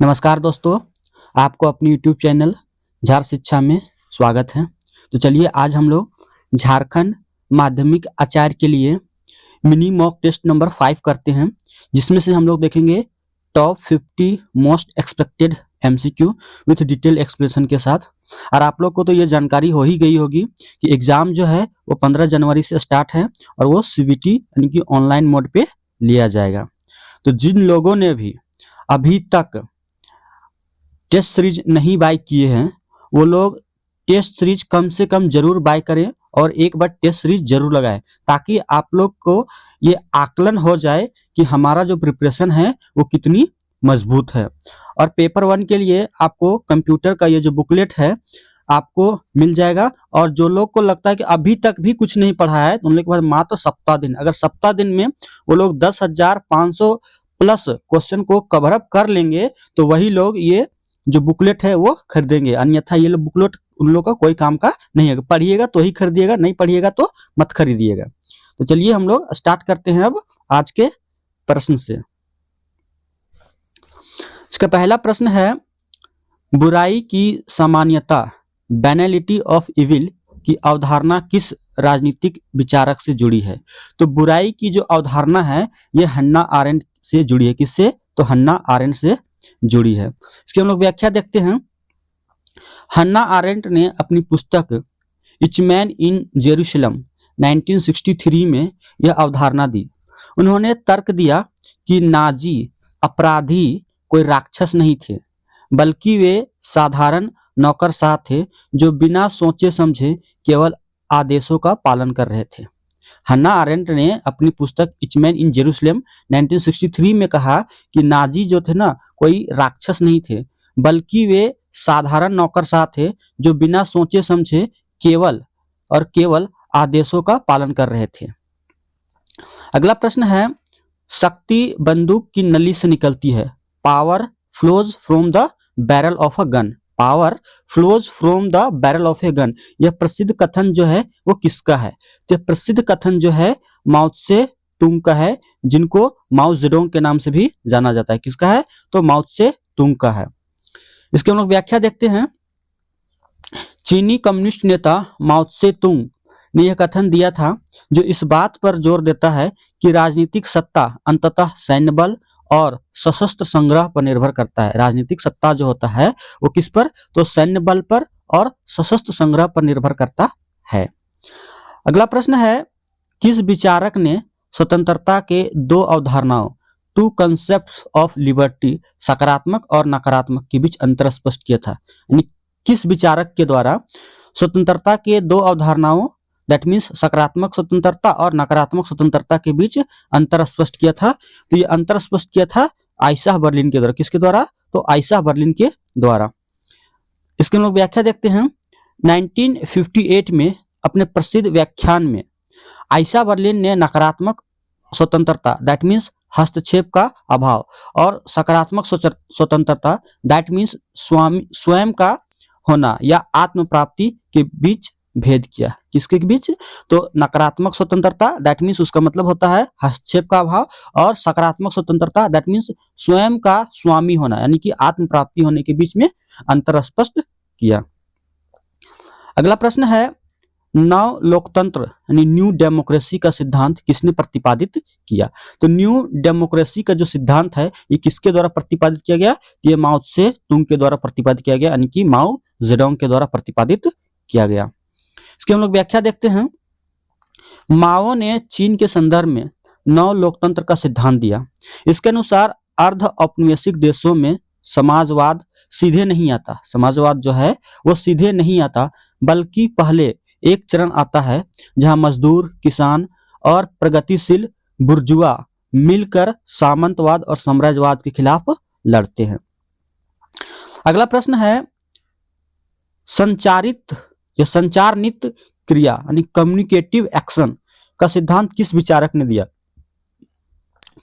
नमस्कार दोस्तों, आपको अपनी यूट्यूब चैनल झार शिक्षा में स्वागत है। तो चलिए आज हम लोग झारखंड माध्यमिक आचार्य के लिए मिनी मॉक टेस्ट नंबर 5 करते हैं, जिसमें से हम लोग देखेंगे top 50 most expected MCQ with detail explanation के साथ। और आप लोग को तो ये जानकारी हो ही गई होगी कि एग्जाम जो है वो 15 जनवरी से स्टार्ट है और वो सीबीटी यानी कि ऑनलाइन मोड पे लिया जाएगा। तो जिन लोगों ने भी अभी तक टेस्ट सीरीज नहीं बाय किए हैं वो लोग टेस्ट सीरीज कम से कम जरूर बाय करें और एक बार टेस्ट सीरीज जरूर लगाएं, ताकि आप लोग को ये आकलन हो जाए कि हमारा जो प्रिपरेशन है वो कितनी मजबूत है। और पेपर 1 के लिए आपको कंप्यूटर का ये जो बुकलेट है आपको मिल जाएगा। और जो लोग को लगता है कि अभी तक भी कुछ नहीं पढ़ा है तो उन लोग के पास मात्र सप्ताह दिन, अगर सप्ताह दिन में वो लोग 10,500 प्लस क्वेश्चन को कवर अप कर लेंगे तो वही लोग ये जो बुकलेट है वो खरीदेंगे, अन्यथा ये बुकलेट उन लोगों का कोई काम का नहीं है। पढ़िएगा तो ही खरीदिएगा, नहीं पढ़िएगा तो मत खरीदिएगा। तो चलिए हम लोग स्टार्ट करते हैं अब आज के प्रश्न से। इसका पहला प्रश्न है, बुराई की सामान्यता बैनलिटी ऑफ इविल की अवधारणा किस राजनीतिक विचारक से जुड़ी है? तो बुराई की जो अवधारणा है ये हन्ना आरेंट से जुड़ी है। किससे? तो हन्ना आरेंट से जुड़ी है। इसकी हम लोग व्याख्या देखते हैं। हन्ना आरेंट ने अपनी पुस्तक इचमैन इन जेरूशलम 1963 में यह अवधारणा दी। उन्होंने तर्क दिया कि नाजी अपराधी कोई राक्षस नहीं थे, बल्कि वे साधारण नौकरशाह थे जो बिना सोचे समझे केवल आदेशों का पालन कर रहे थे। हन्ना आरेंट ने अपनी पुस्तक इचमैन इन जेरूशलेम 1963 में कहा कि नाजी जो थे ना कोई राक्षस नहीं थे, बल्कि वे साधारण नौकरशाह थे जो बिना सोचे समझे केवल आदेशों का पालन कर रहे थे। अगला प्रश्न है, शक्ति बंदूक की नली से निकलती है। Power flows from the barrel of a gun. Power flows from the barrel of a gun. यह प्रसिद्ध कथन जो है वो किसका है? तो प्रसिद्ध कथन जो है माओ त्से तुंग का है, जिनको माओ जेडोंग के नाम से भी जाना जाता है। किसका है? तो माओ त्से तुंग का है। इसके हम लोग व्याख्या देखते हैं। चीनी कम्युनिस्ट नेता माओ त्से तुंग ने यह कथन दिया था जो इस बात पर जोर देता है कि राजनीतिक सत्ता अंततः सैन्य बल और सशस्त्र संग्रह पर निर्भर करता है। राजनीतिक सत्ता जो होता है वो किस पर? तो सैन्य बल पर और सशस्त्र संग्रह पर निर्भर करता है। अगला प्रश्न है, किस विचारक ने स्वतंत्रता के दो अवधारणाओं टू कंसेप्ट्स ऑफ लिबर्टी सकारात्मक और नकारात्मक के बीच अंतर स्पष्ट किया था? यानी किस विचारक के द्वारा स्वतंत्रता के दो अवधारणाओं दैट मीन्स सकारात्मक स्वतंत्रता और नकारात्मक स्वतंत्रता के बीच अंतर स्पष्ट किया था? तो ये अंतर स्पष्ट किया था आइसाह बर्लिन के द्वारा। किसके द्वारा? तो आइसाह बर्लिन के द्वारा। इसके हम लोग व्याख्या देखते हैं। 1958 में अपने प्रसिद्ध व्याख्यान में आइसाह बर्लिन ने नकारात्मक स्वतंत्रता दैट मीन्स हस्तक्षेप का अभाव और सकारात्मक स्वतंत्रता दैट मीन्स स्वयं का होना या आत्म प्राप्ति के बीच भेद किया। किसके बीच? तो नकारात्मक स्वतंत्रता दैट मीन्स उसका मतलब होता है हस्तक्षेप का अभाव, और सकारात्मक स्वतंत्रता दैट मीन्स स्वयं का स्वामी होना यानी कि आत्म प्राप्ति होने के बीच में अंतर स्पष्ट किया। अगला प्रश्न है, नव लोकतंत्र यानी न्यू डेमोक्रेसी का सिद्धांत किसने प्रतिपादित किया? तो न्यू डेमोक्रेसी का जो सिद्धांत है ये किसके द्वारा प्रतिपादित किया गया? ये माओ त्से तुंग के द्वारा प्रतिपादित किया गया, यानी कि माओ जेडोंग के द्वारा प्रतिपादित किया गया। इसकी हम लोग व्याख्या देखते हैं। माओ ने चीन के संदर्भ में नव लोकतंत्र का सिद्धांत दिया। इसके अनुसार अर्ध औपनिवेशिक देशों में समाजवाद सीधे नहीं आता। समाजवाद जो है वो सीधे नहीं आता, बल्कि पहले एक चरण आता है जहां मजदूर, किसान और प्रगतिशील बुर्जुआ मिलकर सामंतवाद और साम्राज्यवाद के खिलाफ लड़ते हैं। अगला प्रश्न है, संचारनित क्रिया यानी कम्युनिकेटिव एक्शन का सिद्धांत किस विचारक ने दिया?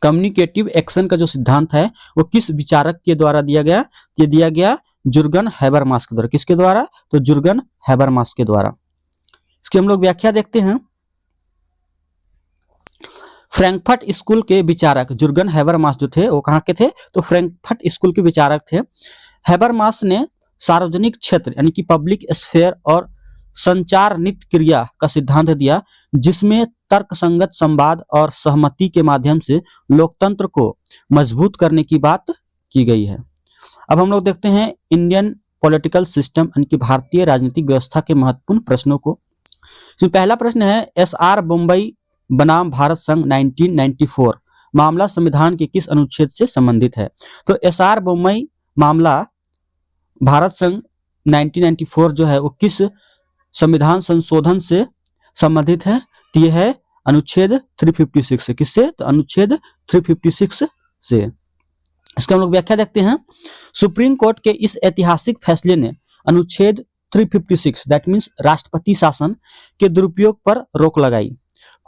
कम्युनिकेटिव एक्शन का जो सिद्धांत है वो किस विचारक के द्वारा दिया गया? ये दिया गया जुर्गन हैबरमास के द्वारा। किसके द्वारा? तो जुर्गन हैबरमास के द्वारा। इसकी हम लोग व्याख्या देखते हैं। फ्रैंकफर्ट स्कूल के विचारक जुर्गन हैबरमास जो थे वो कहाँ के थे, तो फ्रैंकफर्ट स्कूल के विचारक थे। हैबरमास ने सार्वजनिक क्षेत्र यानी कि पब्लिक स्फेयर और संचार नित्य क्रिया का सिद्धांत दिया, जिसमें तर्कसंगत संवाद और सहमति के माध्यम से लोकतंत्र को मजबूत करने की बात की गई है। अब हम लोग देखते हैं इंडियन पॉलिटिकल सिस्टम यानी कि भारतीय राजनीतिक व्यवस्था के महत्वपूर्ण प्रश्नों को। तो पहला प्रश्न है, एसआर बम्बई बनाम भारत संघ 1994 मामला संविधान के किस अनुच्छेद से संबंधित है? तो एसआर बम्बई मामला भारत संघ 1994 जो है वो किस संविधान संशोधन से संबंधित है? तो यह है अनुच्छेद 356 से। किससे? तो अनुच्छेद 356 से। इसका हम लोग व्याख्या देखते हैं। सुप्रीम कोर्ट के इस ऐतिहासिक फैसले ने अनुच्छेद 356 दैट मीन्स राष्ट्रपति शासन के दुरुपयोग पर रोक लगाई।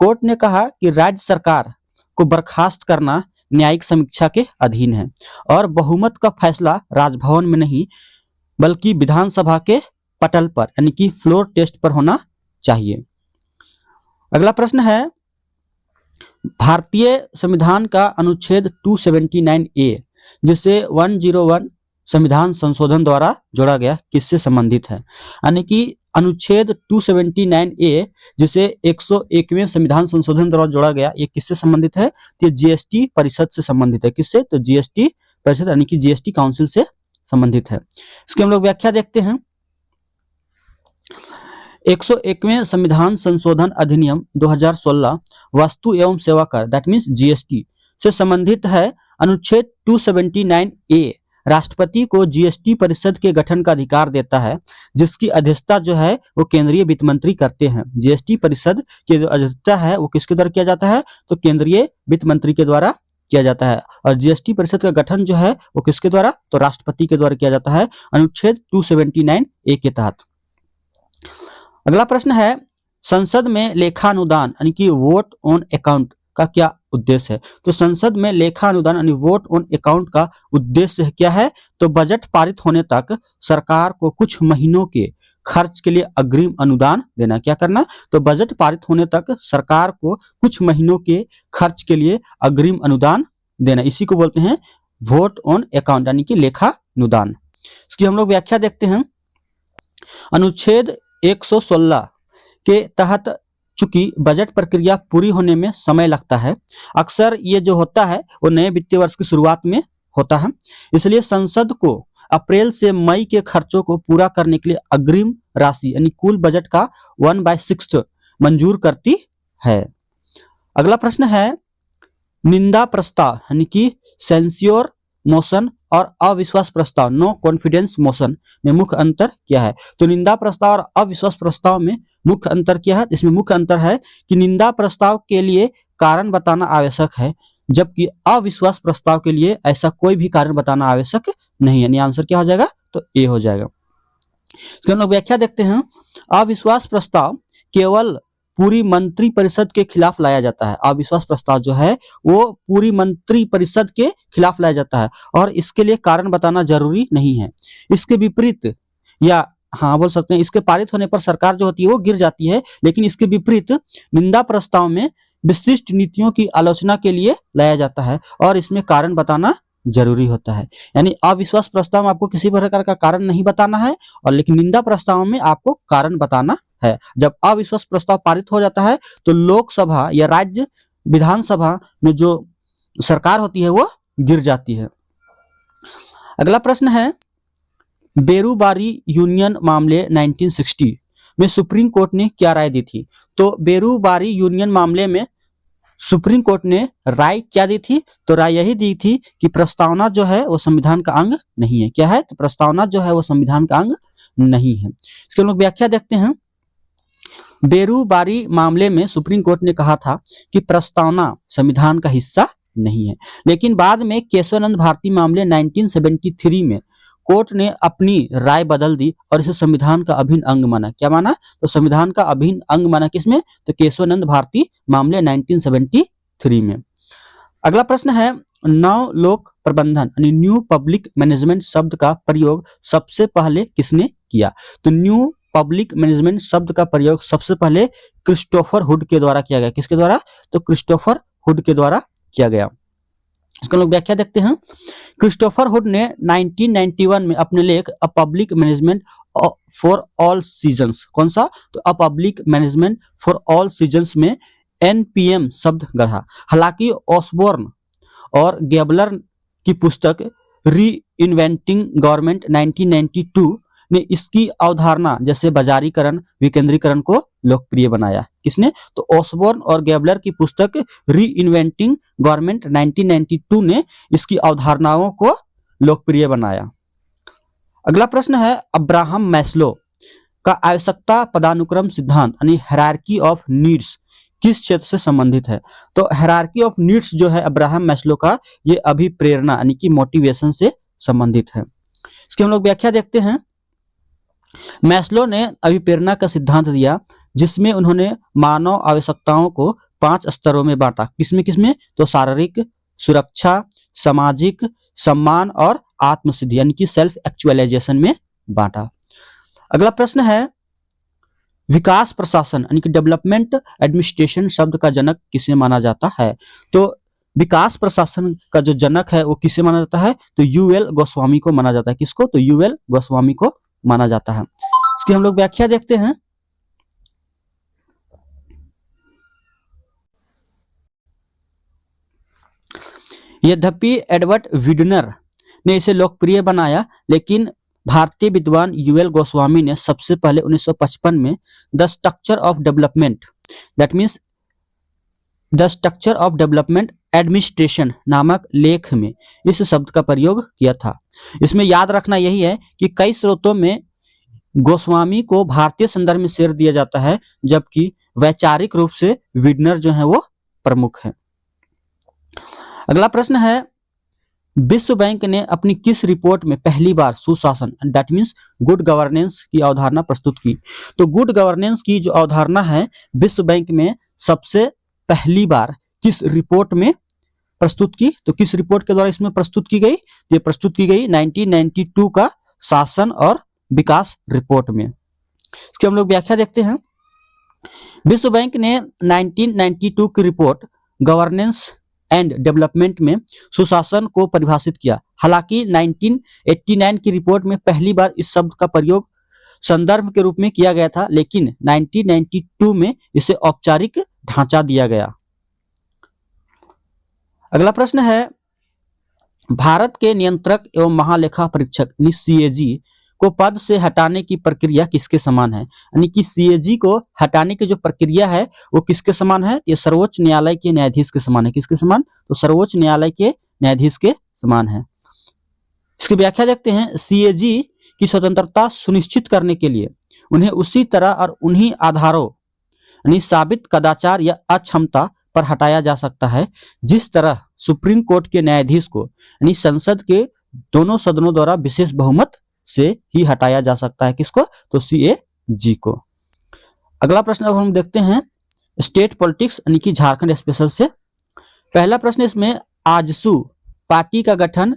कोर्ट ने कहा कि राज्य सरकार को बर्खास्त करना न्यायिक समीक्षा के अधीन है और बहुमत का फैसला राजभवन में नहीं बल्कि विधानसभा के पटल पर यानी कि फ्लोर टेस्ट पर होना चाहिए। अगला प्रश्न है, भारतीय संविधान का अनुच्छेद 279A जिसे 101 संविधान संशोधन द्वारा जोड़ा गया किससे संबंधित है? यानी कि अनुच्छेद 279A जिसे 101वें संविधान संशोधन द्वारा जोड़ा गया, ये किससे संबंधित है? तो जीएसटी परिषद से संबंधित है। किससे? तो जीएसटी परिषद यानी कि जीएसटी काउंसिल से संबंधित है। इसकी हम लोग व्याख्या देखते हैं। 101वें संविधान संशोधन अधिनियम 2016 वस्तु एवं सेवा कर दैट मीन्स जीएसटी से संबंधित है। अनुच्छेद 279A राष्ट्रपति को जीएसटी परिषद के गठन का अधिकार देता है, जिसकी अध्यक्षता जो है वो केंद्रीय वित्त मंत्री करते हैं। जीएसटी परिषद की जो अध्यक्षता है वो किसके द्वारा किया जाता है? तो केंद्रीय वित्त मंत्री के द्वारा किया जाता है। और जीएसटी परिषद का गठन जो है वो किसके द्वारा? तो राष्ट्रपति के द्वारा किया जाता है अनुच्छेद 279A के तहत। अगला प्रश्न है, संसद में लेखानुदान यानी कि वोट ऑन अकाउंट का क्या उद्देश्य है? तो संसद में लेखा अनुदान यानी वोट ऑन अकाउंट का उद्देश्य क्या है? तो बजट पारित होने तक सरकार को कुछ महीनों के खर्च के लिए अग्रिम अनुदान देना। क्या करना? तो बजट पारित होने तक सरकार को कुछ महीनों के खर्च के लिए अग्रिम अनुदान देना, इसी को बोलते हैं वोट ऑन अकाउंट यानी कि लेखा अनुदान। इसकी हम लोग व्याख्या देखते हैं। अनुच्छेद 116 के तहत चूंकि बजट प्रक्रिया पूरी होने में समय लगता है, अक्सर ये जो होता है वो नए वित्तीय वर्ष की शुरुआत में होता है, इसलिए संसद को अप्रैल से मई के खर्चों को पूरा करने के लिए अग्रिम राशि यानी कुल बजट का 1/6 मंजूर करती है। अगला प्रश्न है, निंदा प्रस्ताव यानी कि सेंस्योर मोशन और अविश्वास प्रस्ताव नो कॉन्फिडेंस मोशन में मुख्य अंतर क्या है? तो निंदा प्रस्ताव और अविश्वास प्रस्ताव में मुख्य अंतर क्या है? इसमें मुख्य अंतर है कि निंदा प्रस्ताव के लिए कारण बताना आवश्यक है, जबकि अविश्वास प्रस्ताव के लिए ऐसा कोई भी कारण बताना आवश्यक नहीं है। यानी आंसर क्या हो जाएगा? तो ए हो जाएगा। इसके हम लोग व्याख्या देखते हैं। अविश्वास प्रस्ताव केवल पूरी मंत्री परिषद के खिलाफ लाया जाता है। अविश्वास प्रस्ताव जो है वो पूरी मंत्री परिषद के खिलाफ लाया जाता है और इसके लिए कारण बताना जरूरी नहीं है। इसके विपरीत, या हाँ बोल सकते हैं, इसके पारित होने पर सरकार जो होती है वो गिर जाती है, लेकिन इसके विपरीत निंदा प्रस्ताव में विशिष्ट नीतियों की आलोचना के लिए लाया जाता है और इसमें कारण बताना जरूरी होता है। यानी अविश्वास प्रस्ताव में आपको किसी प्रकार का कारण नहीं बताना है, और लेकिन निंदा प्रस्ताव में आपको कारण बताना है। जब अविश्वास प्रस्ताव पारित हो जाता है तो लोकसभा या राज्य विधानसभा में जो सरकार होती है वो गिर जाती है। अगला प्रश्न है, बेरूबारी यूनियन मामले 1960 में सुप्रीम कोर्ट ने क्या राय दी थी? तो बेरूबारी यूनियन मामले में सुप्रीम कोर्ट ने राय क्या दी थी? तो राय यही दी थी कि प्रस्तावना जो है वो संविधान का अंग नहीं है। क्या है? तो प्रस्तावना जो है वो संविधान का अंग नहीं है। इसके हम लोग व्याख्या देखते हैं। बेरूबारी मामले में सुप्रीम कोर्ट ने कहा था कि प्रस्तावना संविधान का हिस्सा नहीं है, लेकिन बाद में केशवानंद भारती मामले 1973 में कोर्ट ने अपनी राय बदल दी और इसे संविधान का अभिन्न अंग माना। क्या माना? तो संविधान का अभिन्न अंग माना। किसमें? तो केशवानंद भारती मामले 1973 में। अगला प्रश्न है, नव लोक प्रबंधन यानी न्यू पब्लिक मैनेजमेंट शब्द का प्रयोग सबसे पहले किसने किया? तो न्यू पब्लिक मैनेजमेंट शब्द का प्रयोग सबसे पहले क्रिस्टोफर हुड के द्वारा किया गया। किसके द्वारा? तो क्रिस्टोफर हुड के द्वारा किया गया। इसका हम लोग व्याख्या देखते हैं। क्रिस्टोफर हुड ने 1991 में अपने लेख a public management for all seasons, कौन सा, तो a public management for all seasons में एनपीएम शब्द गढ़ा। हालांकि ऑसबोर्न और गेबलर की पुस्तक री इन्वेंटिंग गवर्नमेंट 1992 ने इसकी अवधारणा जैसे बाजारीकरण, विकेंद्रीकरण को लोकप्रिय बनाया। किसने, तो ऑसबोर्न और गेबलर की पुस्तक री इन्वेंटिंग गवर्नमेंट 1992 ने इसकी अवधारणाओं को लोकप्रिय बनाया। अगला प्रश्न है अब्राहम मैस्लो का आवश्यकता पदानुक्रम सिद्धांत यानी हायरार्की ऑफ नीड्स किस क्षेत्र से संबंधित है। तो हायरार्की ऑफ नीड्स जो है अब्राहम मैस्लो का, ये अभिप्रेरणा यानी कि मोटिवेशन से संबंधित है। इसकी हम लोग व्याख्या देखते हैं। मैस्लो ने अभिप्रेरणा का सिद्धांत दिया जिसमें उन्होंने मानव आवश्यकताओं को 5 स्तरों में बांटा। किसमें, तो शारीरिक, सुरक्षा, सामाजिक, सम्मान और आत्मसिद्धि यानी कि सेल्फ एक्चुअलाइजेशन में बांटा। अगला प्रश्न है विकास प्रशासन यानी कि डेवलपमेंट एडमिनिस्ट्रेशन शब्द का जनक किसे माना जाता है। तो विकास प्रशासन का जो जनक है वो किसे माना जाता है, तो यूएल गोस्वामी को माना जाता है। किसको, तो यूएल गोस्वामी को माना जाता है। इसकी हम लोग व्याख्या देखते हैं। यद्यपि एडवर्ड विडनर ने इसे लोकप्रिय बनाया, लेकिन भारतीय विद्वान यूएल गोस्वामी ने सबसे पहले 1955 में the structure of development, that means the structure of development administration नामक लेख में इस शब्द का प्रयोग किया था। इसमें याद रखना यही है कि कई स्रोतों में गोस्वामी को भारतीय संदर्भ में शेर दिया जाता है, जबकि वैचारिक रूप से विडनर जो है वो प्रमुख है। अगला प्रश्न है विश्व बैंक ने अपनी किस रिपोर्ट में पहली बार सुशासन दैट मीन्स गुड गवर्नेंस की अवधारणा प्रस्तुत की। तो गुड गवर्नेंस की जो अवधारणा है विश्व बैंक में सबसे पहली बार किस रिपोर्ट में प्रस्तुत की, तो किस रिपोर्ट के द्वारा इसमें प्रस्तुत की गई, ये प्रस्तुत की गई 1992 का शासन और विकास रिपोर्ट में। इसकी हम लोग व्याख्या देखते हैं। विश्व बैंक ने 1992 की रिपोर्ट गवर्नेंस एंड डेवलपमेंट में सुशासन को परिभाषित किया। हालांकि 1989 की रिपोर्ट में पहली बार इस शब्द का प्रयोग संदर्भ के रूप में किया गया था, लेकिन 1992 में इसे औपचारिक ढांचा दिया गया। अगला प्रश्न है भारत के नियंत्रक एवं महालेखा परीक्षक यानी सीएजी को पद से हटाने की प्रक्रिया किसके समान है, यानी कि सीएजी को हटाने की जो प्रक्रिया है वो किसके समान है, ये सर्वोच्च न्यायालय के न्यायाधीश के समान है। किसके समान, तो सर्वोच्च न्यायालय के न्यायाधीश के समान है। इसकी व्याख्या देखते हैं। सीएजी की स्वतंत्रता सुनिश्चित करने के लिए उन्हें उसी तरह और उन्हीं आधारों यानी साबित कदाचार या अक्षमता पर हटाया जा सकता है जिस तरह सुप्रीम कोर्ट के न्यायाधीश को यानी संसद के दोनों सदनों द्वारा विशेष बहुमत से ही हटाया जा सकता है। किसको, तो सीएजी को। अगला प्रश्न अब हम देखते हैं स्टेट पॉलिटिक्स यानी कि झारखंड स्पेशल से। पहला प्रश्न इसमें आजसू पार्टी का गठन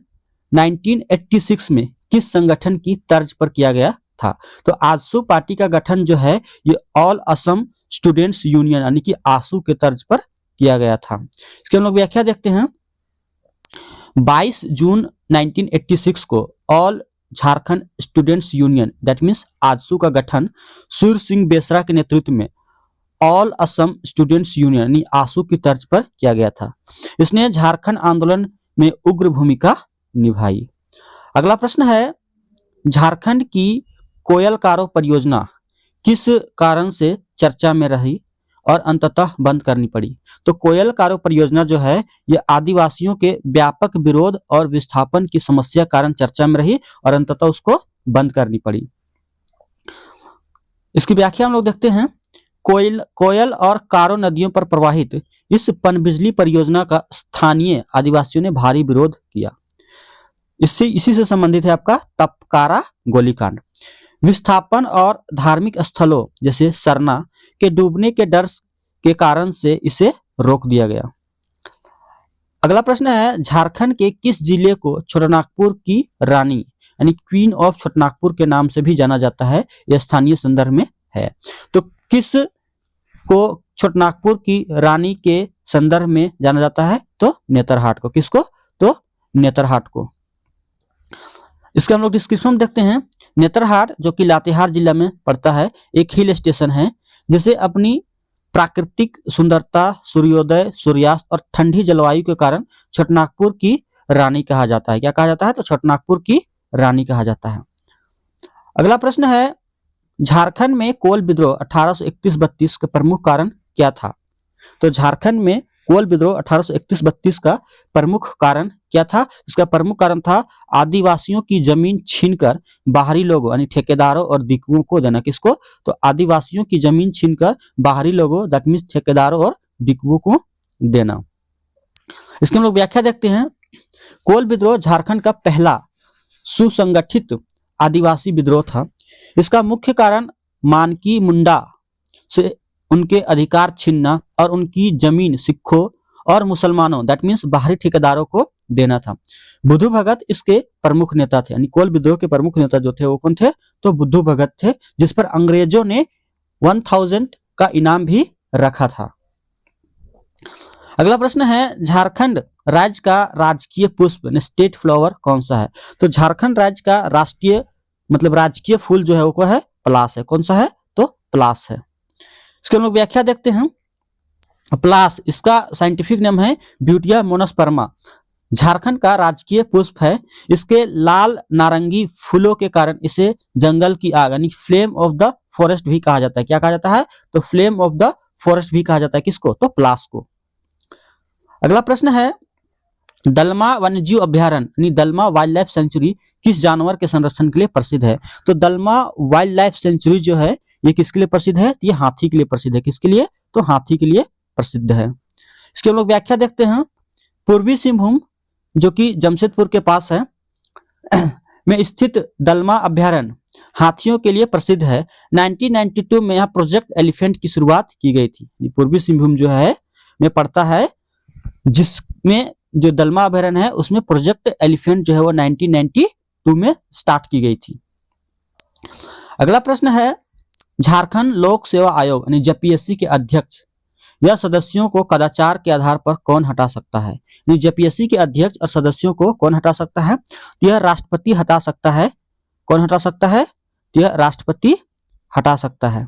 1986 में किस संगठन की तर्ज पर किया गया था। तो आजसू पार्टी का गठन जो है ये ऑल असम स्टूडेंट्स यूनियन यानी कि आसू के तर्ज पर किया गया था। इसके हम लोग व्याख्या देखते हैं। 22 जून 1986 को all Jharkhand students union that means AJSU का गठन सूर्य सिंह बेसरा के नेतृत्व में ऑल असम स्टूडेंट्स यूनियन यानी आसू की तर्ज पर किया गया था। इसने झारखंड आंदोलन में उग्र भूमिका निभाई। अगला प्रश्न है झारखंड की कोयलकारो परियोजना किस कारण से चर्चा में रही और अंततः बंद करनी पड़ी। तो कोयलकारो परियोजना जो है ये आदिवासियों के व्यापक विरोध और विस्थापन की समस्या कारण चर्चा में रही और अंततः उसको बंद करनी पड़ी। इसकी व्याख्या हम लोग देखते हैं। कोयल और कारो नदियों पर प्रवाहित इस पनबिजली परियोजना का स्थानीय आदिवासियों ने भारी विरोध किया। इसी से संबंधित है आपका तपकारा गोलीकांड। विस्थापन और धार्मिक स्थलों जैसे सरना के डूबने के डर के कारण से इसे रोक दिया गया। अगला प्रश्न है झारखंड के किस जिले को छोटानागपुर की रानी यानी क्वीन ऑफ छोटानागपुर के नाम से भी जाना जाता है, यह स्थानीय संदर्भ में है। तो किस को छोटानागपुर की रानी के संदर्भ में जाना जाता है? तो नेतरहाट को। किसको? तो नेतरहाट को। इसके हम लोग डिस्क्रिप्शन में देखते हैं। नेतरहाट जो कि लातेहार जिला में पड़ता है, एक हिल स्टेशन है जिसे अपनी प्राकृतिक सुंदरता, सूर्योदय, सूर्यास्त और ठंडी जलवायु के कारण छोटानागपुर की रानी कहा जाता है। क्या कहा जाता है? तो छोटानागपुर की रानी कहा जाता है। अगला प्रश्न है, झारखंड में कोल विद्रोह 1831-32 के प्रमुख कारण क्या था? तो झारखंड में कोल विद्रोह 1831-32 का प्रमुख कारण क्या था? इसका प्रमुख कारण था आदिवासियों की जमीन छीनकर बाहरी लोगों यानी ठेकेदारों और दिकुओं को देना। किसको? तो आदिवासियों की जमीन छीनकर बाहरी लोगों दैट मींस ठेकेदारों और दिकुओं को देना। इसकी हम लोग व्याख्या देखते हैं। कोल विद्रोह झारखंड का पहला सुसंगठित आदिवासी विद्रोह था। इसका मुख्य कारण मानकी मुंडा से उनके अधिकार छीनना और उनकी जमीन सिखों और मुसलमानों दैट मींस बाहरी ठेकेदारों को देना था। बुद्धू भगत इसके प्रमुख नेता थे, यानी कोल विद्रोह के प्रमुख नेता जो थे वो कौन थे? तो बुद्धू भगत थे, जिस पर अंग्रेजों ने 1000 का इनाम भी रखा था। अगला प्रश्न है, झारखंड राज्य का राजकीय पुष्प स्टेट फ्लावर कौन सा है? तो झारखंड राज्य का राष्ट्रीय मतलब राजकीय फूल जो है वो है पलास है। कौन सा है? तो पलास है। इसके हम लोग व्याख्या देखते हैं। पलास इसका साइंटिफिक नेम है ब्यूटिया मोनोस्पर्मा। झारखंड का राजकीय पुष्प है। इसके लाल नारंगी फूलों के कारण इसे जंगल की आग यानी फ्लेम ऑफ द फॉरेस्ट भी कहा जाता है। क्या कहा जाता है? तो फ्लेम ऑफ द फॉरेस्ट भी कहा जाता है। किसको? तो पलास को। अगला प्रश्न है, दलमा वन्यजीव अभ्यारण्य यानी दलमा वाइल्ड लाइफ सेंचुरी किस जानवर के संरक्षण के लिए प्रसिद्ध है? तो दलमा वाइल्ड लाइफ सेंचुरी जो है ये किसके लिए प्रसिद्ध है? ये हाथी के लिए प्रसिद्ध है। किसके लिए? तो हाथी के लिए प्रसिद्ध है। इसके हम लोग व्याख्या देखते हैं। पूर्वी सिंहभूम जो कि जमशेदपुर के पास है में स्थित दलमा अभ्यारण्य हाथियों के लिए प्रसिद्ध है। 1992 में यहाँ प्रोजेक्ट एलिफेंट की शुरुआत की गई थी। पूर्वी सिंहभूम जो है में पड़ता है, जिसमें जो दलमा अभ्यारण्य है उसमें प्रोजेक्ट एलिफेंट जो है वो 1992 में स्टार्ट की गई थी। अगला प्रश्न है, झारखंड लोक सेवा आयोग यानी जेपीएससी के अध्यक्ष या सदस्यों को कदाचार के आधार पर कौन हटा सकता है? यानी जेपीएससी के अध्यक्ष और सदस्यों को कौन हटा सकता है? यह राष्ट्रपति हटा सकता है। कौन हटा सकता है? यह राष्ट्रपति हटा सकता है।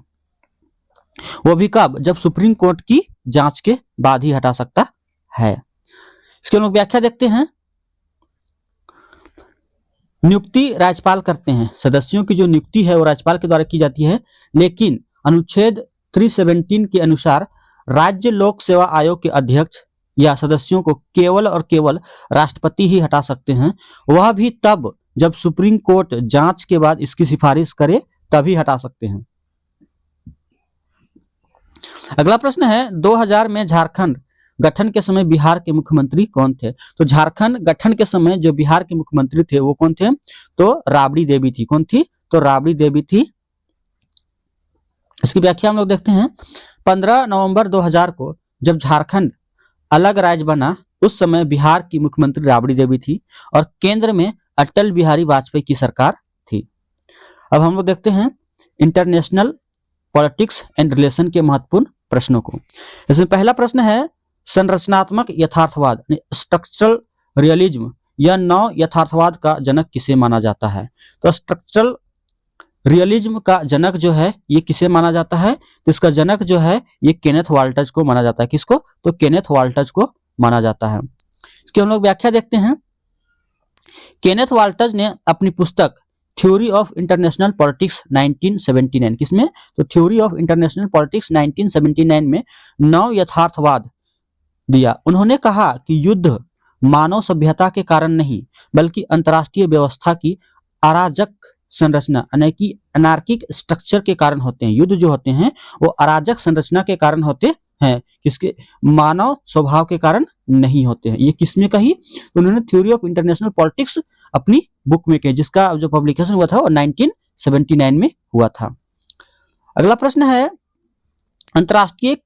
वो भी कब? जब सुप्रीम कोर्ट की जांच के बाद ही हटा सकता है। इसके हम लोग व्याख्या देखते हैं। नियुक्ति राज्यपाल करते हैं। सदस्यों की जो नियुक्ति है वो राज्यपाल के द्वारा की जाती है, लेकिन अनुच्छेद 317 के अनुसार राज्य लोक सेवा आयोग के अध्यक्ष या सदस्यों को केवल और केवल राष्ट्रपति ही हटा सकते हैं। वह भी तब जब सुप्रीम कोर्ट जांच के बाद इसकी सिफारिश करे तभी हटा सकते हैं। अगला प्रश्न है, 2000 में झारखंड गठन के समय बिहार के मुख्यमंत्री कौन थे? तो झारखंड गठन के समय जो बिहार के मुख्यमंत्री थे वो कौन थे? तो राबड़ी देवी थी। कौन थी? तो राबड़ी देवी थी। इसकी व्याख्या हम लोग देखते हैं। 15 नवंबर 2000 को जब झारखंड अलग राज्य बना उस समय बिहार की मुख्यमंत्री राबड़ी देवी थी और केंद्र में अटल बिहारी वाजपेयी की सरकार थी। अब हम लोग देखते हैं इंटरनेशनल पॉलिटिक्स एंड रिलेशन के महत्वपूर्ण प्रश्नों को। इसमें पहला प्रश्न है, संरचनात्मक यथार्थवाद स्ट्रक्चरल रियलिज्म या नव यथार्थवाद का जनक किसे माना जाता है? तो स्ट्रक्चरल रियलिज्म का जनक जो है ये किसे माना जाता है? तो इसका जनक जो है ये केनेथ वाल्टज को माना जाता है। किसको? तो केनेथ वाल्टज को माना जाता है। इसकी हम लोग व्याख्या देखते हैं। केनेथ वाल्टज ने अपनी पुस्तक थ्योरी ऑफ इंटरनेशनल पॉलिटिक्स 1979 किसमें? तो थ्योरी ऑफ इंटरनेशनल पॉलिटिक्स 1979 में नव यथार्थवाद दिया। उन्होंने कहा कि युद्ध मानव सभ्यता के कारण नहीं बल्कि अंतरराष्ट्रीय व्यवस्था की अराजक संरचना यानी कि अनार्किक स्ट्रक्चर के कारण होते हैं। युद्ध जो होते हैं वो अराजक संरचना के कारण होते हैं, किसके? मानव स्वभाव के कारण नहीं होते हैं। ये किसमें कही? तो उन्होंने थ्योरी ऑफ इंटरनेशनल पॉलिटिक्स अपनी बुक में कही, जिसका जो पब्लिकेशन हुआ था वो 1979 में हुआ था। अगला प्रश्न है, अंतरराष्ट्रीय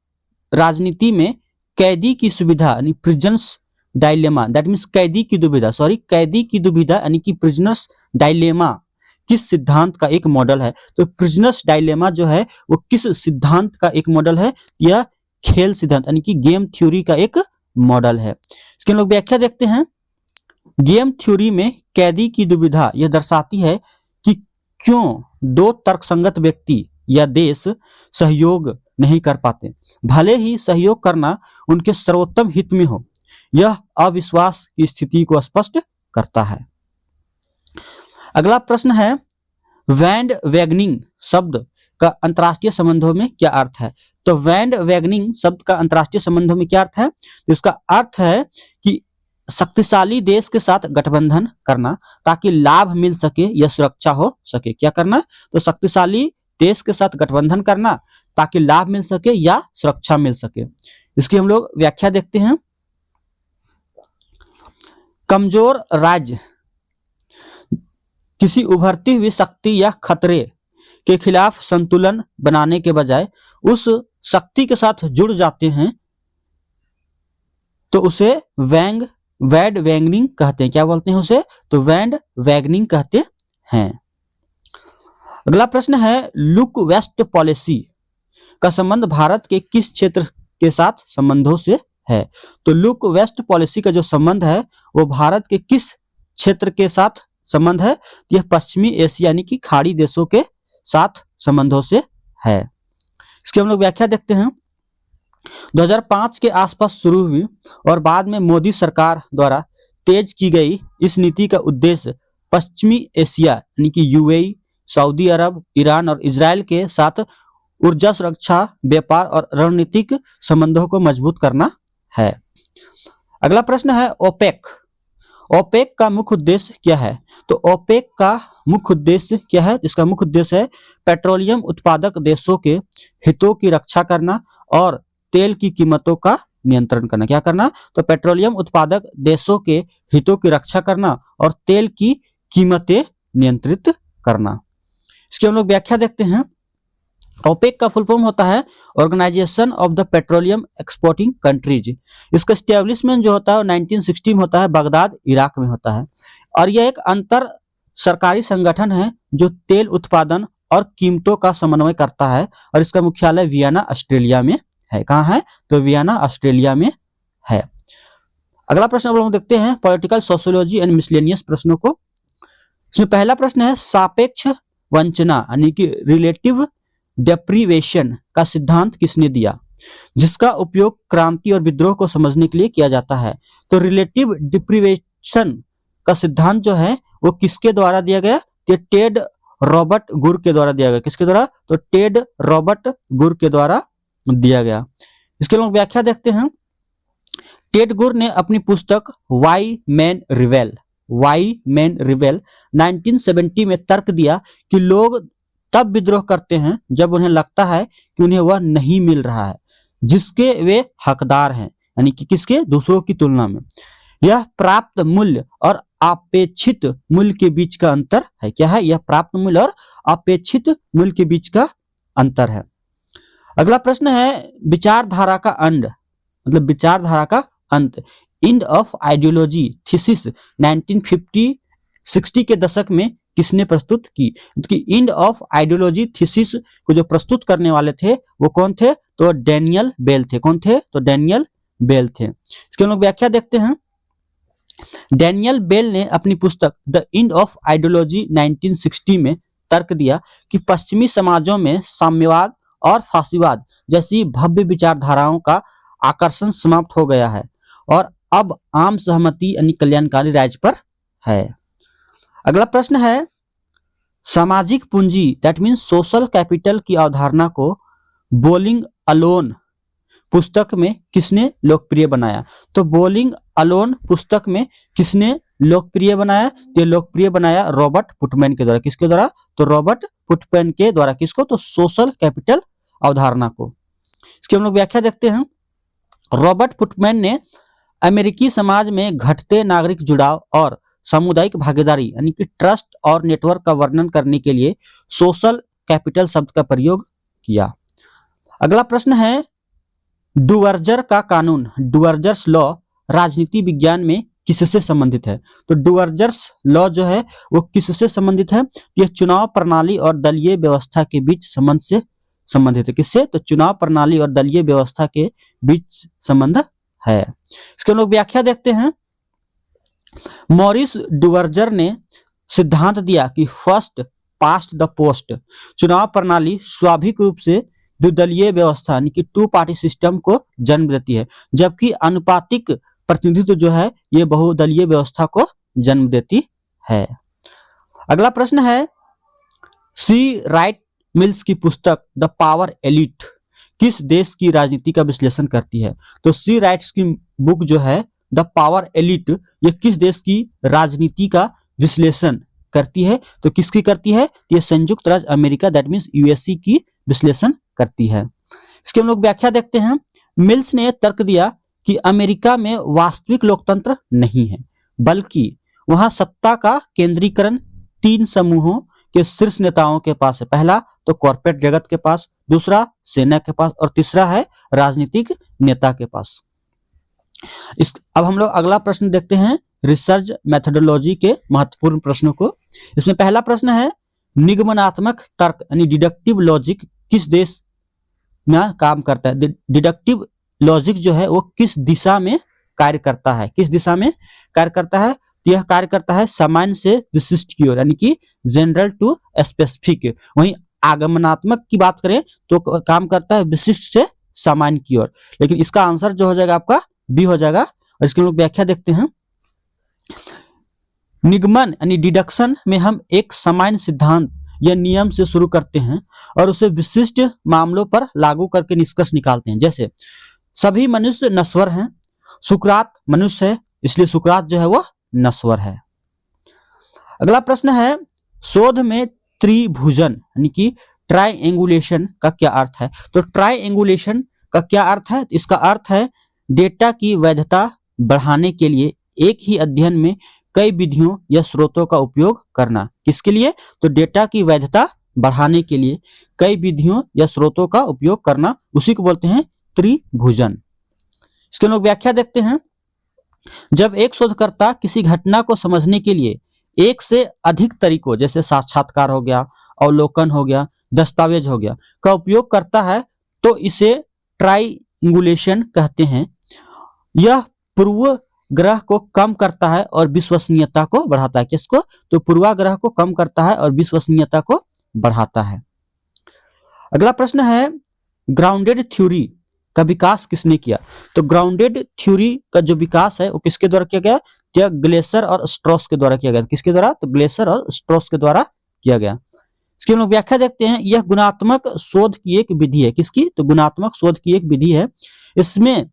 राजनीति में कैदी की सुविधा यानी प्रिजनर्स डायलेमा दैट मींस कैदी की दुविधा यानी कि प्रिजनर्स डायलेमा किस सिद्धांत का एक मॉडल है? तो प्रिजनर्स डायलेमा जो है वो किस सिद्धांत का एक मॉडल है? यह खेल सिद्धांत यानी कि गेम थ्योरी का एक मॉडल है। इसकी हम लोग व्याख्या देखते हैं। गेम थ्योरी में कैदी की दुविधा यह दर्शाती है कि क्यों दो तर्कसंगत व्यक्ति या देश सहयोग नहीं कर पाते, भले ही सहयोग करना उनके सर्वोत्तम हित में हो। यह अविश्वास की स्थिति को स्पष्ट करता है। अगला प्रश्न है, वैंड वैगनिंग शब्द का अंतर्राष्ट्रीय संबंधों में क्या अर्थ है? तो वैंड वैगनिंग शब्द का अंतर्राष्ट्रीय संबंधों में क्या अर्थ है? तो इसका अर्थ है कि शक्तिशाली देश के साथ गठबंधन करना ताकि लाभ मिल सके या सुरक्षा हो सके। क्या करना? तो शक्तिशाली देश के साथ गठबंधन करना ताकि लाभ मिल सके या सुरक्षा मिल सके। इसकी हम लोग व्याख्या देखते हैं। कमजोर राज्य किसी उभरती हुई शक्ति या खतरे के खिलाफ संतुलन बनाने के बजाय उस शक्ति के साथ जुड़ जाते हैं तो उसे वैंड वैगनिंग कहते हैं। क्या बोलते हैं उसे? तो वैंड वैगनिंग कहते हैं। अगला प्रश्न है, लुक वेस्ट पॉलिसी का संबंध भारत के किस क्षेत्र के साथ संबंधों से है? तो लुक वेस्ट पॉलिसी का जो संबंध है वो भारत के किस क्षेत्र के साथ संबंध है? यह पश्चिमी एशिया यानी कि खाड़ी देशों के साथ संबंधों से है। इसकी हम लोग व्याख्या देखते हैं। 2005 के आसपास शुरू हुई और बाद में मोदी सरकार द्वारा तेज की गई इस नीति का उद्देश्य पश्चिमी एशिया यानी कि यूएई, सऊदी अरब, ईरान और इजराइल के साथ ऊर्जा सुरक्षा, व्यापार और रणनीतिक संबंधों को मजबूत करना है। अगला प्रश्न है, ओपेक। ओपेक का मुख्य उद्देश्य क्या है? तो ओपेक का मुख्य उद्देश्य क्या है? इसका मुख्य उद्देश्य है पेट्रोलियम उत्पादक देशों के हितों की रक्षा करना और तेल की कीमतों का नियंत्रण करना। क्या करना? तो पेट्रोलियम उत्पादक देशों के हितों की रक्षा करना और तेल की कीमतें नियंत्रित करना। इसकी हम लोग व्याख्या देखते हैं। ओपेक का फुल फॉर्म होता है organisation of the petroleum exporting countries. इसका एस्टेब्लिशमेंट जो होता है 1960 में होता है, बगदाद इराक में होता है। और यह एक अंतर सरकारी संगठन है जो तेल उत्पादन और कीमतों का समन्वय करता है और इसका मुख्यालय वियना ऑस्ट्रेलिया में है। कहाँ है? तो वियना ऑस्ट्रेलिया में है। अगला प्रश्न हम लोग देखते हैं पॉलिटिकल सोशियोलॉजी एंड मिसलेनियस प्रश्नों को। इसमें पहला प्रश्न है, सापेक्ष वंचना यानी कि रिलेटिव डेप्रीवेशन का सिद्धांत किसने दिया, जिसका उपयोग क्रांति और विद्रोह को समझने के लिए किया जाता है? तो रिलेटिव डिप्रीवेशन का सिद्धांत जो है वो किसके द्वारा दिया गया? तो टेड रॉबर्ट गुर के द्वारा दिया गया। किसके द्वारा? तो टेड रॉबर्ट गुर के द्वारा दिया गया। इसके लोग व्याख्या देखते हैं। टेड गुर ने अपनी पुस्तक वाई मैन रिवेल 1970 में तर्क दिया कि लोग तब विद्रोह करते हैं जब उन्हें लगता है कि उन्हें वह नहीं मिल रहा है जिसके वे हकदार हैं, यानी कि किसके? दूसरों की तुलना में। यह प्राप्त मूल्य और अपेक्षित मूल्य के बीच का अंतर है। क्या है? यह प्राप्त मूल्य और अपेक्षित मूल्य के बीच का अंतर है। अगला प्रश्न है, विचारधारा का अंत मतलब विचारधारा का अंत, एंड ऑफ आइडियोलॉजी थीसिस 1950-60 के दशक में किसने प्रस्तुत की? कि एंड ऑफ आइडियोलॉजी थीसिस को जो प्रस्तुत करने वाले थे वो कौन थे? तो डैनियल बेल थे। कौन थे? तो डैनियल बेल थे। इसके हम लोग व्याख्या देखते हैं। डैनियल बेल ने अपनी पुस्तक द एंड ऑफ आइडियोलॉजी 1960 में तर्क दिया कि पश्चिमी समाजों में साम्यवाद और फासीवाद जैसी भव्य विचारधाराओं का आकर्षण समाप्त हो गया है और अब आम सहमति यानी कल्याणकारी राज्य पर है। अगला प्रश्न है, सामाजिक पूंजी दैट मीन्स सोशल कैपिटल की अवधारणा को बोलिंग अलोन पुस्तक में किसने लोकप्रिय बनाया? तो बोलिंग अलोन पुस्तक में किसने लोकप्रिय बनाया? तो लोकप्रिय बनाया रॉबर्ट पुटमैन के द्वारा। किसके द्वारा? तो रॉबर्ट पुटमैन के द्वारा। किसको? तो सोशल कैपिटल अवधारणा को। इसकी हम लोग व्याख्या देखते हैं। रॉबर्ट पुटमैन ने अमेरिकी समाज में घटते नागरिक जुड़ाव और सामुदायिक भागीदारी यानी कि ट्रस्ट और नेटवर्क का वर्णन करने के लिए सोशल कैपिटल शब्द का प्रयोग किया। अगला प्रश्न है, डुवर्जर का कानून डुवर्जर्स लॉ राजनीति विज्ञान में किससे संबंधित है? तो डुवर्जर्स लॉ जो है वो किससे संबंधित है? यह चुनाव प्रणाली और दलीय व्यवस्था के बीच संबंध से संबंधित है। किससे? तो चुनाव प्रणाली और दलीय व्यवस्था के बीच संबंध है। इसके हम लोग व्याख्या देखते हैं। मॉरिस डुवर्जर ने सिद्धांत दिया कि फर्स्ट पास्ट द पोस्ट चुनाव प्रणाली स्वाभाविक रूप से द्विदलीय व्यवस्था यानी कि टू पार्टी सिस्टम को जन्म देती है, जबकि अनुपातिक प्रतिनिधित्व जो है ये बहुदलीय व्यवस्था को जन्म देती है। अगला प्रश्न है, सी राइट मिल्स की पुस्तक द पावर एलिट किस देश की राजनीति का विश्लेषण करती है? तो सी राइट्स की बुक जो है द पावर एलिट ये किस देश की राजनीति का विश्लेषण करती है? तो किसकी करती है? ये संयुक्त राज्य अमेरिका दैट मीन्स यूएसए की विश्लेषण करती है। इसके हम लोग व्याख्या देखते हैं। मिल्स ने तर्क दिया कि अमेरिका में वास्तविक लोकतंत्र नहीं है, बल्कि वहां सत्ता का केंद्रीकरण तीन समूहों के शीर्ष नेताओं के पास है। पहला तो कॉर्पोरेट जगत के पास, दूसरा सेना के पास और तीसरा है राजनीतिक नेता के पास। अब हम लोग अगला प्रश्न देखते हैं रिसर्च मेथोडोलॉजी के महत्वपूर्ण प्रश्नों को। इसमें पहला प्रश्न है, निगमनात्मक तर्क यानी डिडक्टिव लॉजिक किस देश में काम करता है? डिडक्टिव लॉजिक जो है वो किस दिशा में कार्य करता है? किस दिशा में कार्य करता है? यह कार्य करता है सामान्य से विशिष्ट की ओर यानी कि जनरल टू स्पेसिफिक। वहीं आगमनात्मक की बात करें तो काम करता है विशिष्ट से सामान्य की ओर। लेकिन इसका आंसर जो हो जाएगा आपका बी हो जाएगा। और इसकी हम लोग व्याख्या देखते हैं। निगमन यानी डिडक्शन में हम एक सामान्य सिद्धांत या नियम से शुरू करते हैं और उसे विशिष्ट मामलों पर लागू करके निष्कर्ष निकालते हैं। जैसे सभी मनुष्य नश्वर हैं, सुकरात मनुष्य है इसलिए सुकरात जो है वो नश्वर है। अगला प्रश्न है, शोध में त्रिभुजन यानी कि ट्राइएंगुलेशन का क्या अर्थ है? तो ट्राइएंगुलेशन का क्या अर्थ है? इसका अर्थ है डेटा की वैधता बढ़ाने के लिए एक ही अध्ययन में कई विधियों या स्रोतों का उपयोग करना। किसके लिए? तो डेटा की वैधता बढ़ाने के लिए कई विधियों या स्रोतों का उपयोग करना, उसी को बोलते हैं त्रिभुजन। इसके लोग व्याख्या देखते हैं। जब एक शोधकर्ता किसी घटना को समझने के लिए एक से अधिक तरीकों जैसे साक्षात्कार हो गया, अवलोकन हो गया, दस्तावेज हो गया का उपयोग करता है तो इसे ट्राइएंगुलेशन कहते हैं। यह पूर्वाग्रह को कम करता है और विश्वसनीयता को बढ़ाता है। किसको? तो पूर्वाग्रह को कम करता है और विश्वसनीयता को बढ़ाता है। अगला प्रश्न है, ग्राउंडेड थ्योरी का विकास किसने किया? तो ग्राउंडेड थ्योरी का जो विकास है वो किसके द्वारा किया गया? यह ग्लेसर और स्ट्रॉस के द्वारा किया गया। किसके द्वारा? तो ग्लेसर और स्ट्रॉस के द्वारा किया गया। इसकी हम लोग व्याख्या देखते हैं। यह गुणात्मक शोध की एक विधि है। किसकी? तो गुणात्मक शोध की एक विधि है। इसमें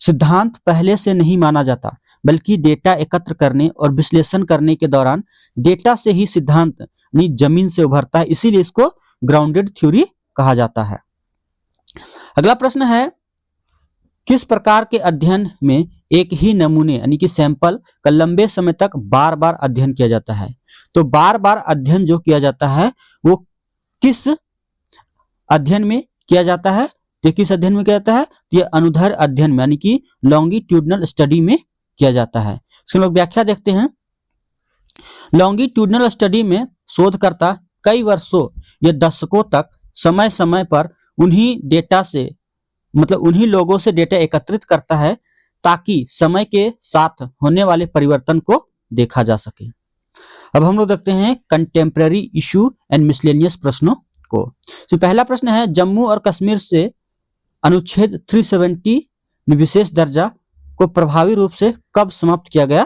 सिद्धांत पहले से नहीं माना जाता, बल्कि डेटा एकत्र करने और विश्लेषण करने के दौरान डेटा से ही सिद्धांत जमीन से उभरता है, इसीलिए इसको ग्राउंडेड थ्योरी कहा जाता है। अगला प्रश्न है, किस प्रकार के अध्ययन में एक ही नमूने यानी कि सैंपल का लंबे समय तक बार बार अध्ययन किया जाता है? तो बार बार अध्ययन जो किया जाता है वो किस अध्ययन में किया जाता है? तो किस अध्ययन में किया जाता है? ये अनुदैर्ध्य अध्ययन में यानी कि लॉन्गिट्यूडनल स्टडी में किया जाता है। इसके लोग व्याख्या देखते हैं। लॉन्गिट्यूडनल स्टडी में शोधकर्ता कई वर्षों या दशकों तक समय समय पर उन्हीं डेटा से उन्हीं लोगों से डेटा एकत्रित करता है ताकि समय के साथ होने वाले परिवर्तन को देखा जा सके। अब हम लोग देखते हैं कंटेम्प्रेरी इशू एंड मिसलेनियस प्रश्नों को। तो पहला प्रश्न है, जम्मू और कश्मीर से अनुच्छेद 370 विशेष दर्जा को प्रभावी रूप से कब समाप्त किया गया?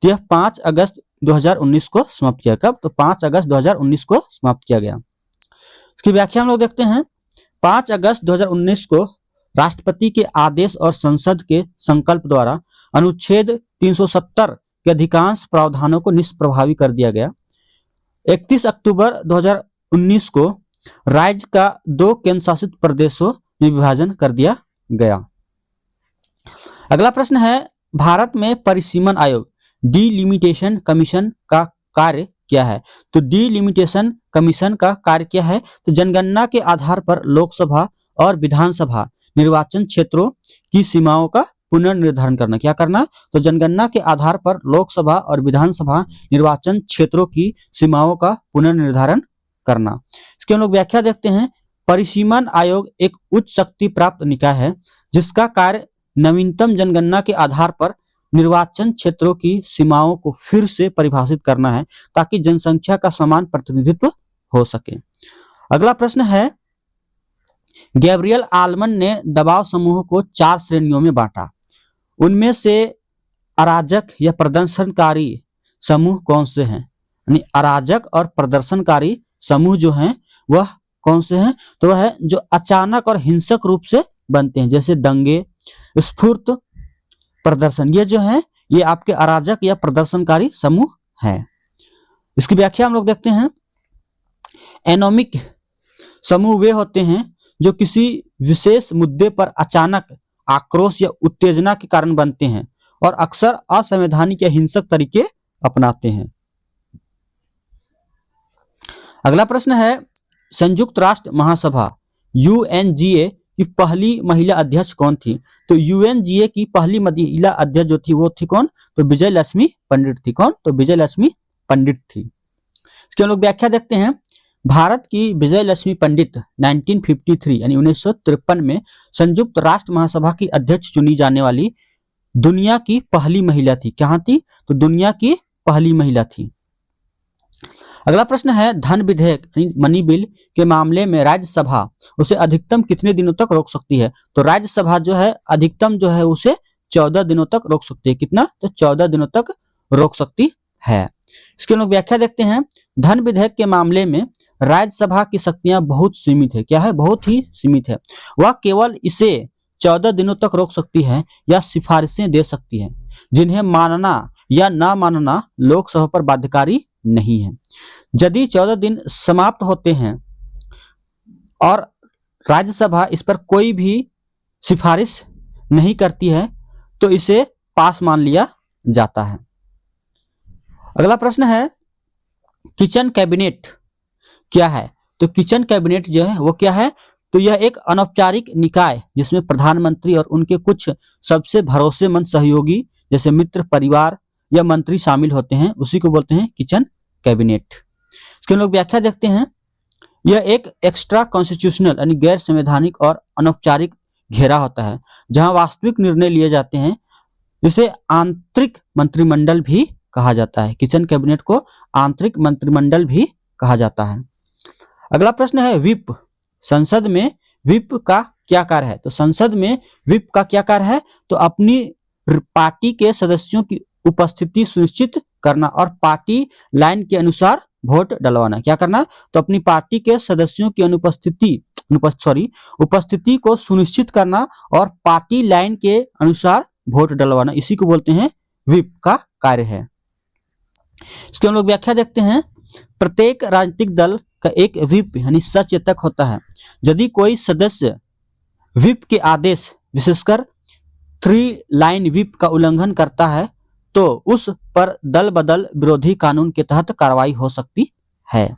तो यह 5 अगस्त 2019 को समाप्त किया। कब? तो 5 अगस्त 2019 को समाप्त किया गया। इसकी व्याख्या हम लोग देखते हैं। 5 अगस्त 2019 को राष्ट्रपति के आदेश और संसद के संकल्प द्वारा अनुच्छेद 370 के अधिकांश प्रावधानों को निष्प्रभावी कर दिया गया। 31 अक्टूबर 2019 को राज्य का 2 केंद्र शासित प्रदेशों में विभाजन कर दिया गया। अगला प्रश्न है, भारत में परिसीमन आयोग डिलिमिटेशन कमीशन का कार्य क्या है? तो डिलिमिटेशन कमीशन का कार्य क्या है? तो जनगणना के आधार पर लोकसभा और विधानसभा निर्वाचन क्षेत्रों की सीमाओं का पुनर्निर्धारण करना। क्या करना? तो जनगणना के आधार पर लोकसभा और विधानसभा निर्वाचन क्षेत्रों की सीमाओं का पुनर्निर्धारण करना। इसके हम लोग व्याख्या देखते हैं। परिसीमन आयोग एक उच्च शक्ति प्राप्त निकाय है जिसका कार्य नवीनतम जनगणना के आधार पर निर्वाचन क्षेत्रों की सीमाओं को फिर से परिभाषित करना है ताकि जनसंख्या का समान प्रतिनिधित्व हो सके। अगला प्रश्न है, गैब्रियल आलमन ने दबाव समूह को 4 श्रेणियों में बांटा। उनमें से अराजक या प्रदर्शनकारी समूह कौन से हैं? यानी अराजक और प्रदर्शनकारी समूह जो हैं वह कौन से हैं? तो वह है जो अचानक और हिंसक रूप से बनते हैं, जैसे दंगे, स्फूर्त प्रदर्शन, ये जो है ये आपके अराजक या प्रदर्शनकारी समूह है। इसकी व्याख्या हम लोग देखते हैं। एनोमिक समूह वे होते हैं जो किसी विशेष मुद्दे पर अचानक आक्रोश या उत्तेजना के कारण बनते हैं और अक्सर असंवैधानिक या हिंसक तरीके अपनाते हैं। अगला प्रश्न है, संयुक्त राष्ट्र महासभा यूएनजीए की पहली महिला अध्यक्ष कौन थी? तो यूएनजीए की पहली महिला अध्यक्ष जो थी वो थी कौन? तो विजय लक्ष्मी पंडित थी। कौन? तो विजय लक्ष्मी पंडित थी। इसके हम लोग व्याख्या देखते हैं। भारत की विजय लक्ष्मी पंडित 1953 यानी 1953 में संयुक्त राष्ट्र महासभा की अध्यक्ष चुनी जाने वाली दुनिया की पहली महिला थी। कहाँ थी? तो दुनिया की पहली महिला थी। अगला प्रश्न है, धन विधेयक मनी बिल के मामले में राज्यसभा उसे अधिकतम कितने दिनों तक रोक सकती है? तो राज्यसभा जो है अधिकतम जो है उसे 14 दिनों तक रोक सकती है। कितना? तो 14 दिनों तक रोक सकती है। इसके लोग व्याख्या देखते हैं। धन विधेयक के मामले में राज्यसभा की शक्तियां बहुत सीमित है। क्या है? बहुत ही सीमित है। वह केवल इसे 14 दिनों तक रोक सकती है या सिफारिशें दे सकती है जिन्हें मानना या ना मानना लोकसभा पर बाध्यकारी नहीं है। यदि 14 दिन समाप्त होते हैं और राज्यसभा इस पर कोई भी सिफारिश नहीं करती है तो इसे पास मान लिया जाता है। अगला प्रश्न है, किचन कैबिनेट क्या है? तो किचन कैबिनेट जो है वो क्या है? तो यह एक अनौपचारिक निकाय जिसमें प्रधानमंत्री और उनके कुछ सबसे भरोसेमंद सहयोगी जैसे मित्र, परिवार या मंत्री शामिल होते हैं, उसी को बोलते हैं किचन कैबिनेट। इसके लोग व्याख्या देखते हैं। यह एक एक्स्ट्रा कॉन्स्टिट्यूशनल यानी गैर संवैधानिक और अनौपचारिक घेरा होता है जहां वास्तविक निर्णय लिए जाते हैं। इसे आंतरिक मंत्रिमंडल भी कहा जाता है। किचन कैबिनेट को आंतरिक मंत्रिमंडल भी कहा जाता है। अगला प्रश्न है, विप संसद में विप का क्या कार्य है? तो संसद में विप का क्या कार्य है? तो अपनी पार्टी के सदस्यों की उपस्थिति सुनिश्चित करना और पार्टी लाइन के अनुसार वोट डलवाना। क्या करना? तो अपनी पार्टी के सदस्यों की उपस्थिति को सुनिश्चित करना और पार्टी लाइन के अनुसार वोट डलवाना, इसी को बोलते हैं विप का कार्य है। इसके हम लोग व्याख्या देखते हैं। प्रत्येक राजनीतिक दल का एक विप यानी सचेतक होता है। यदि कोई सदस्य विप के आदेश विशेषकर 3 लाइन विप का उल्लंघन करता है तो उस पर दल बदल विरोधी कानून के तहत कार्रवाई हो सकती है।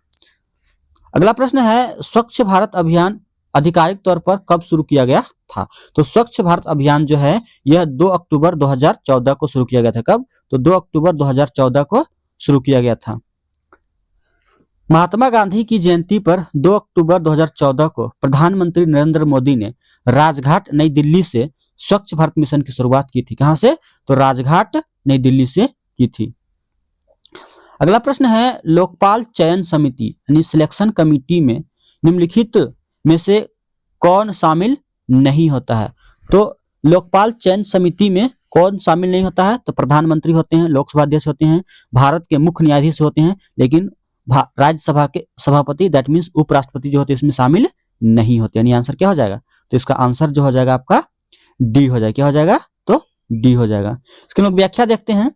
अगला प्रश्न है, स्वच्छ भारत अभियान आधिकारिक तौर पर कब शुरू किया गया था? तो स्वच्छ भारत अभियान जो है यह 2 अक्टूबर 2014 को शुरू किया गया था। कब? तो 2 अक्टूबर 2014 को शुरू किया गया था। महात्मा गांधी की जयंती पर 2 अक्टूबर 2014 को प्रधानमंत्री नरेंद्र मोदी ने राजघाट नई दिल्ली से स्वच्छ भारत मिशन की शुरुआत की थी। कहां से? तो राजघाट नई दिल्ली से की थी। अगला प्रश्न है, लोकपाल चयन समिति यानी सिलेक्शन कमेटी में निम्नलिखित में से कौन शामिल नहीं होता है? तो लोकपाल चयन समिति में कौन शामिल नहीं होता है? तो प्रधानमंत्री होते हैं, लोकसभा अध्यक्ष होते हैं, भारत के मुख्य न्यायाधीश होते हैं, लेकिन राज्यसभा के सभापति दैट मीन्स उपराष्ट्रपति जो होते हैं इसमें शामिल नहीं होते। यानी आंसर क्या हो जाएगा? तो इसका आंसर जो हो जाएगा आपका डी हो जाएगा। क्या हो जाएगा? तो डी हो जाएगा। इसके लोग व्याख्या देखते हैं।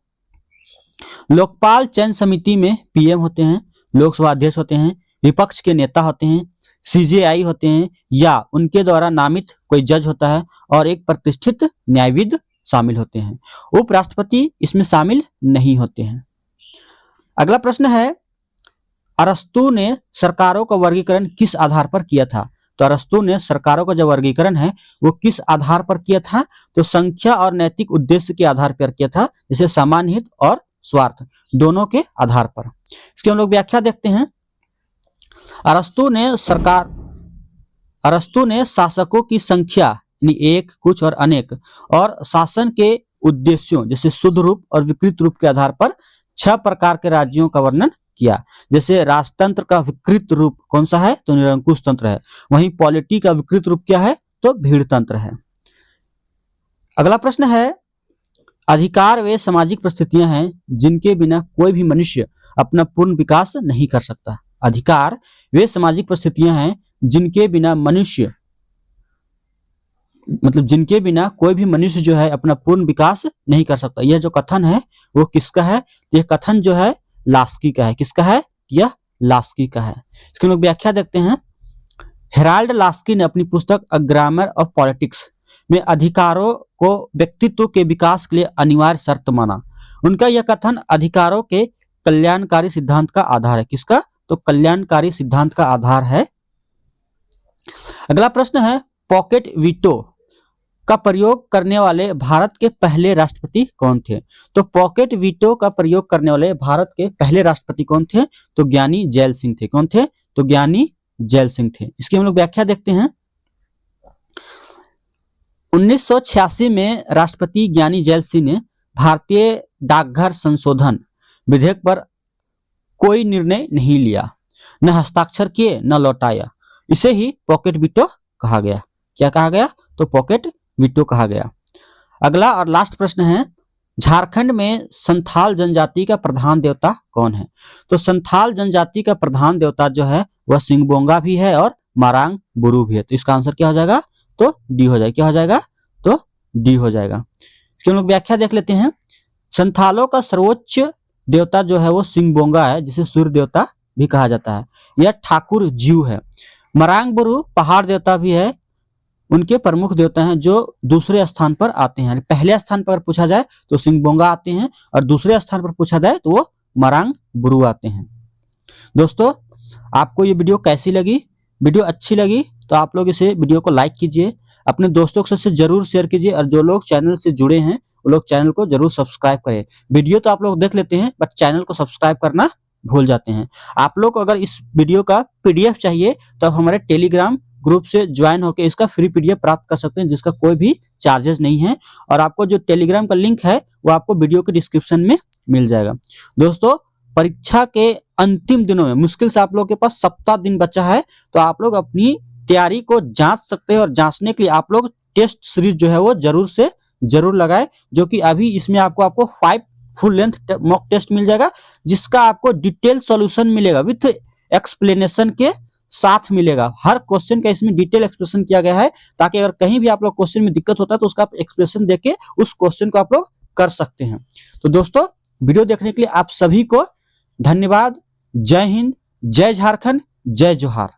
लोकपाल चयन समिति में पीएम होते हैं, लोकसभा अध्यक्ष होते हैं, विपक्ष के नेता होते हैं, सीजेआई होते हैं या उनके द्वारा नामित कोई जज होता है और एक प्रतिष्ठित न्यायविद शामिल होते हैं। उपराष्ट्रपति इसमें शामिल नहीं होते हैं। अगला प्रश्न है, अरस्तु ने सरकारों का वर्गीकरण किस आधार पर किया था? तो अरस्तु ने सरकारों का जो वर्गीकरण है वो किस आधार पर किया था? तो संख्या और नैतिक उद्देश्य के आधार पर किया था, जैसे सामान्य हित और स्वार्थ दोनों के आधार पर। इसकी हम लोग व्याख्या देखते हैं। अरस्तु ने अरस्तु ने शासकों की संख्या यानी एक, कुछ और अनेक और शासन के उद्देश्यों जैसे शुद्ध रूप और विकृत रूप के आधार पर 6 प्रकार के राज्यों का वर्णन किया। जैसे राजतंत्र का विकृत रूप कौन सा है? तो निरंकुश तंत्र है। वहीं पॉलिटी का विकृत रूप क्या है? तो भीड़ तंत्र है। अगला प्रश्न है, अधिकार वे सामाजिक परिस्थितियां हैं जिनके बिना कोई भी मनुष्य अपना पूर्ण विकास नहीं कर सकता। अधिकार वे सामाजिक परिस्थितियां हैं जिनके बिना मनुष्य जिनके बिना कोई भी मनुष्य जो है अपना पूर्ण विकास नहीं कर सकता। यह जो कथन है वो किसका है? यह कथन जो है लास्की का है। किसका है? यह लास्की का है। इसकी हम लोग व्याख्या देखते हैं। हेराल्ड लास्की ने अपनी पुस्तक अ ग्रामर ऑफ पॉलिटिक्स में अधिकारों को व्यक्तित्व के विकास के लिए अनिवार्य शर्त माना। उनका यह कथन अधिकारों के कल्याणकारी सिद्धांत का आधार है। किसका? तो कल्याणकारी सिद्धांत का आधार है। अगला प्रश्न है, पॉकेट वीटो का प्रयोग करने वाले भारत के पहले राष्ट्रपति कौन थे? तो पॉकेट वीटो का प्रयोग करने वाले भारत के पहले राष्ट्रपति कौन थे? तो ज्ञानी जैल सिंह थे। कौन थे? तो ज्ञानी जैल सिंह थे। इसकी हम लोग व्याख्या देखते हैं। 1986 में राष्ट्रपति ज्ञानी जैल सिंह ने भारतीय डाकघर संशोधन विधेयक पर कोई निर्णय नहीं लिया, न हस्ताक्षर किए, न लौटाया। इसे ही पॉकेट वीटो कहा गया। क्या कहा गया? तो पॉकेट वीटो कहा गया। अगला और लास्ट प्रश्न है, झारखंड में संथाल जनजाति का प्रधान देवता कौन है? तो संथाल जनजाति का प्रधान देवता जो है वह सिंगबोंगा भी है और मारांग बुरु भी है। तो इसका आंसर क्या हो जाएगा? तो डी हो जाएगा। क्या हो जाएगा? तो डी हो जाएगा। इसकी हम लोग व्याख्या देख लेते हैं। संथालों का सर्वोच्च देवता जो है वो सिंगबोंगा है, जिसे सूर्य देवता भी कहा जाता है। यह ठाकुर जीव है। मरांग बुरु पहाड़ देवता भी है। उनके प्रमुख देवता हैं जो दूसरे स्थान पर आते हैं। पहले स्थान पर पूछा जाए तो सिंगबोंगा आते हैं और दूसरे स्थान पर पूछा जाए तो वो मरांग बुरु आते हैं। दोस्तों, आपको ये वीडियो कैसी लगी? वीडियो अच्छी लगी तो आप लोग इसे वीडियो को लाइक कीजिए, अपने दोस्तों के साथ जरूर शेयर कीजिए और जो लोग चैनल से जुड़े हैं वो लोग चैनल को जरूर सब्सक्राइब करें। वीडियो तो आप लोग देख लेते हैं बट चैनल को सब्सक्राइब करना भूल जाते हैं। आप लोग को अगर इस वीडियो का पीडीएफ चाहिए तो आप हमारे टेलीग्राम ग्रुप से ज्वाइन होकर इसका फ्री पीडीएफ प्राप्त कर सकते हैं, जिसका कोई भी चार्जेस नहीं है। और आपको जो टेलीग्राम का लिंक है वो आपको वीडियो के डिस्क्रिप्शन में मिल जाएगा। दोस्तों, परीक्षा के अंतिम दिनों में मुश्किल से आप लोग के पास 7 दिन बचा है, तो आप लोग अपनी तैयारी को जांच सकते हैं और जांचने के लिए आप लोग टेस्ट सीरीज जो है वो जरूर से जरूर लगाएं, जो कि अभी इसमें आपको 5 फुल लेंथ मॉक टेस्ट मिल जाएगा, जिसका आपको डिटेल सॉल्यूशन मिलेगा विथ एक्सप्लेनेशन के साथ मिलेगा। हर क्वेश्चन का इसमें डिटेल एक्सप्लेनेशन किया गया है, ताकि अगर कहीं भी आप लोग क्वेश्चन में दिक्कत होता है तो उसका आप एक्सप्लेनेशन देके उस क्वेश्चन को आप लोग कर सकते हैं। तो दोस्तों, वीडियो देखने के लिए आप सभी को धन्यवाद। जय हिंद, जय झारखंड, जय जोहार।